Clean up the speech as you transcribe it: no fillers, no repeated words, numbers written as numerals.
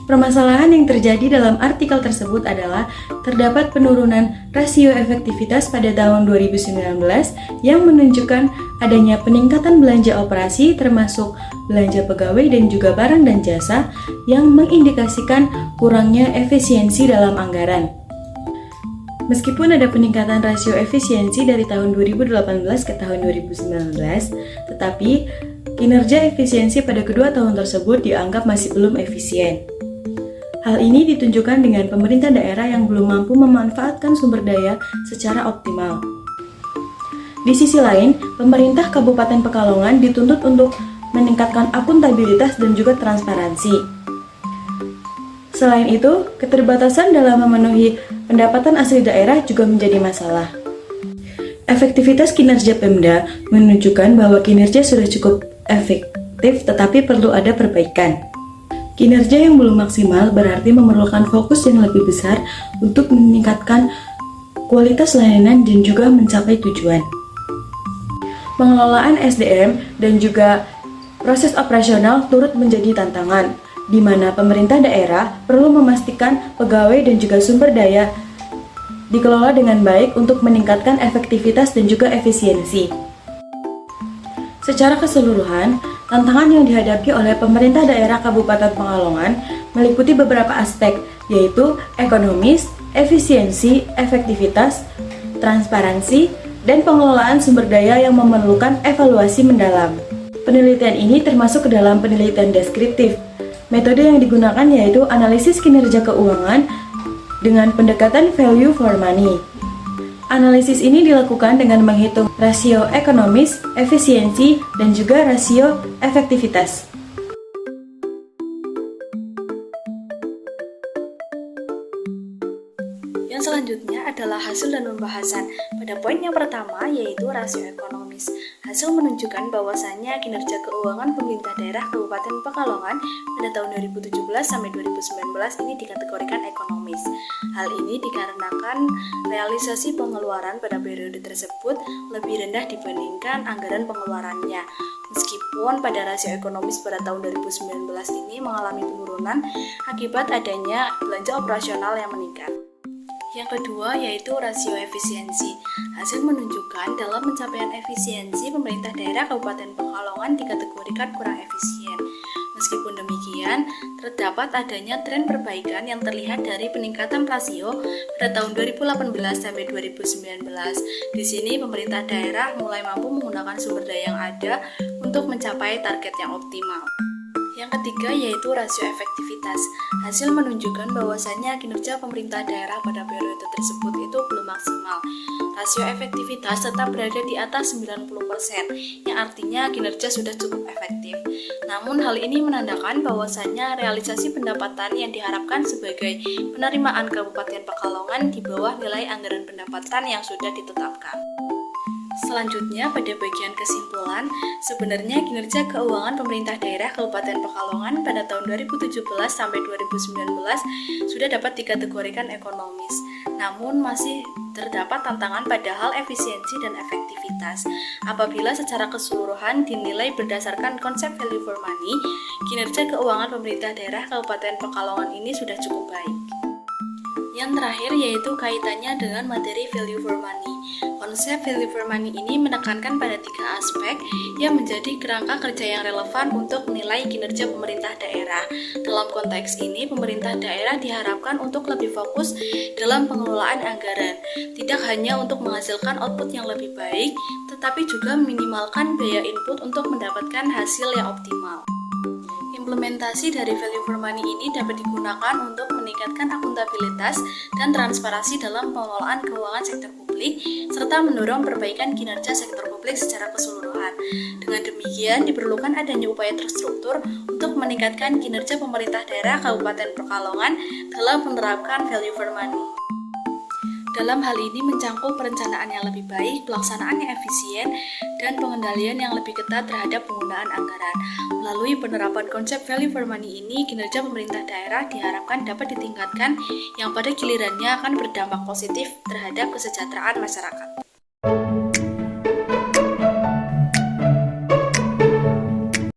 Permasalahan yang terjadi dalam artikel tersebut adalah terdapat penurunan rasio efektivitas pada tahun 2019 yang menunjukkan adanya peningkatan belanja operasi termasuk belanja pegawai dan juga barang dan jasa yang mengindikasikan kurangnya efisiensi dalam anggaran. Meskipun ada peningkatan rasio efisiensi dari tahun 2018 ke tahun 2019, tetapi kinerja efisiensi pada kedua tahun tersebut dianggap masih belum efisien. Hal ini ditunjukkan dengan pemerintah daerah yang belum mampu memanfaatkan sumber daya secara optimal. Di sisi lain, pemerintah Kabupaten Pekalongan dituntut untuk meningkatkan akuntabilitas dan juga transparansi. Selain itu, keterbatasan dalam memenuhi pendapatan asli daerah juga menjadi masalah. Efektivitas kinerja Pemda menunjukkan bahwa kinerja sudah cukup efektif tetapi perlu ada perbaikan. Kinerja yang belum maksimal berarti memerlukan fokus yang lebih besar untuk meningkatkan kualitas layanan dan juga mencapai tujuan. Pengelolaan SDM dan juga proses operasional turut menjadi tantangan, di mana pemerintah daerah perlu memastikan pegawai dan juga sumber daya dikelola dengan baik untuk meningkatkan efektivitas dan juga efisiensi. Secara keseluruhan, tantangan yang dihadapi oleh pemerintah daerah Kabupaten Pekalongan meliputi beberapa aspek, yaitu ekonomis, efisiensi, efektivitas, transparansi, dan pengelolaan sumber daya yang memerlukan evaluasi mendalam. Penelitian ini termasuk ke dalam penelitian deskriptif. Metode yang digunakan yaitu analisis kinerja keuangan dengan pendekatan value for money. Analisis ini dilakukan dengan menghitung rasio ekonomis, efisiensi, dan juga rasio efektivitas. Yang selanjutnya adalah hasil dan pembahasan. Pada poin yang pertama yaitu rasio ekonomis. Hasil menunjukkan bahwasannya kinerja keuangan pemerintah daerah Kabupaten Pekalongan pada tahun 2017 sampai 2019 ini dikategorikan ekonomis. Hal ini dikarenakan realisasi pengeluaran pada periode tersebut lebih rendah dibandingkan anggaran pengeluarannya. Meskipun pada rasio ekonomis pada tahun 2019 ini mengalami penurunan akibat adanya belanja operasional yang meningkat. Yang kedua yaitu rasio efisiensi. Hasil menunjukkan dalam pencapaian efisiensi pemerintah daerah Kabupaten Pekalongan dikategorikan kurang efisien. Meskipun demikian, terdapat adanya tren perbaikan yang terlihat dari peningkatan rasio pada tahun 2018 sampai 2019. Di sini pemerintah daerah mulai mampu menggunakan sumber daya yang ada untuk mencapai target yang optimal. Yang ketiga yaitu rasio efektivitas. Hasil menunjukkan bahwasannya kinerja pemerintah daerah pada periode tersebut itu belum maksimal. Rasio efektivitas tetap berada di atas 90%, yang artinya kinerja sudah cukup efektif. Namun hal ini menandakan bahwasannya realisasi pendapatan yang diharapkan sebagai penerimaan Kabupaten Pekalongan di bawah nilai anggaran pendapatan yang sudah ditetapkan. Selanjutnya, pada bagian kesimpulan, sebenarnya kinerja keuangan pemerintah daerah Kabupaten Pekalongan pada tahun 2017 sampai 2019 sudah dapat dikategorikan ekonomis. Namun masih terdapat tantangan pada hal efisiensi dan efektivitas. Apabila secara keseluruhan dinilai berdasarkan konsep value for money, kinerja keuangan pemerintah daerah Kabupaten Pekalongan ini sudah cukup baik. Yang terakhir yaitu kaitannya dengan materi value for money. Konsep value for money ini menekankan pada 3 aspek yang menjadi kerangka kerja yang relevan untuk menilai kinerja pemerintah daerah. Dalam konteks ini, pemerintah daerah diharapkan untuk lebih fokus dalam pengelolaan anggaran, tidak hanya untuk menghasilkan output yang lebih baik, tetapi juga meminimalkan biaya input untuk mendapatkan hasil yang optimal. Implementasi dari value for money ini dapat digunakan untuk meningkatkan akuntabilitas dan transparansi dalam pengelolaan keuangan sektor publik, serta mendorong perbaikan kinerja sektor publik secara keseluruhan. Dengan demikian, diperlukan adanya upaya terstruktur untuk meningkatkan kinerja pemerintah daerah Kabupaten Pekalongan dalam menerapkan value for money. Dalam hal ini mencangkup perencanaan yang lebih baik, pelaksanaan yang efisien, dan pengendalian yang lebih ketat terhadap penggunaan anggaran. Melalui penerapan konsep value for money ini, kinerja pemerintah daerah diharapkan dapat ditingkatkan yang pada gilirannya akan berdampak positif terhadap kesejahteraan masyarakat.